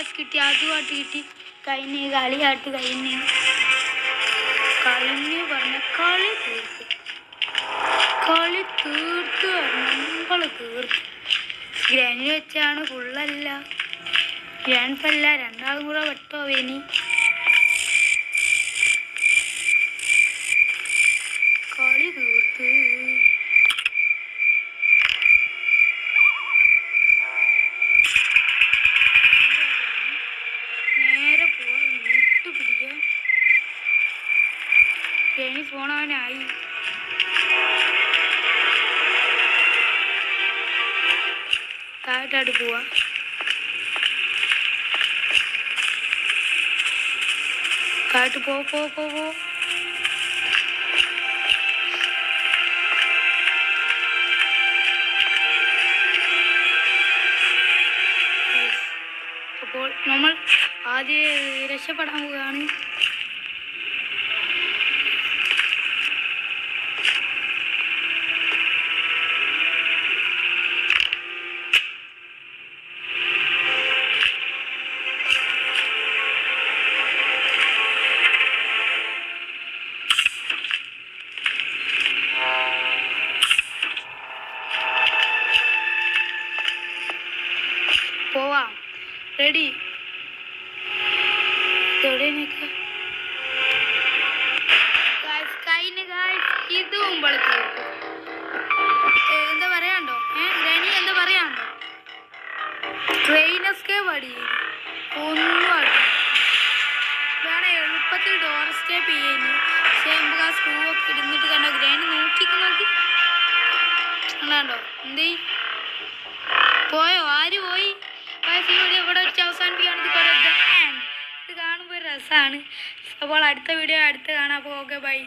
Task കിട്ടി, അതുമായിട്ട് കിട്ടി. കഴിഞ്ഞ് കളിയാട്ട് കഴിഞ്ഞ് പറഞ്ഞ കളി തീർത്തു നമ്മൾ തീർത്തു. ഗ്രാനി വെച്ചാണ് ഫുള്ളല്ല, ഗ്രാൻഡല്ല, രണ്ടാളും കൂടെ വെട്ടോ വേനി. കളി തീർത്ത് നേരെ പോവാ, വീട്ടു പിടിക്കുക. ഗ്രാനി ഫോണവനായി. താഴോട്ടായിട്ട് പോവാ. താഴോട്ട് പോ. അപ്പോൾ നമ്മൾ ആദ്യം രക്ഷപ്പെടാൻ പോവുകയാണ്. പോവാം, റെഡി. ഇത് മുമ്പളെ എന്താ പറയാണ്ടോ? ഗ്രാനി എന്താ പറയാണ്ടോ? ട്രെയിനൊക്കെ പടി ഒന്നും വേണം എളുപ്പത്തിൽ ഡോർ സ്റ്റേപ്പ് ചെയ്യുന്നു. പക്ഷേ നമുക്ക് ആ സ്ക്രൂ ഒക്കെ ഇരുന്നിട്ട് കണ്ടോ ഗ്രാനി നോക്കി കണ്ടോ എന്തേ പോയോ? ആര് പോയി? വീഡിയോ ഇവിടെ വെച്ച് അവസാനിപ്പിക്കുകയാണ്. ഇത് കാണുമ്പോൾ ഒരു രസമാണ്. അപ്പോൾ അടുത്ത വീഡിയോ അടുത്ത് കാണാം. അപ്പോൾ ഓക്കെ, ബൈ.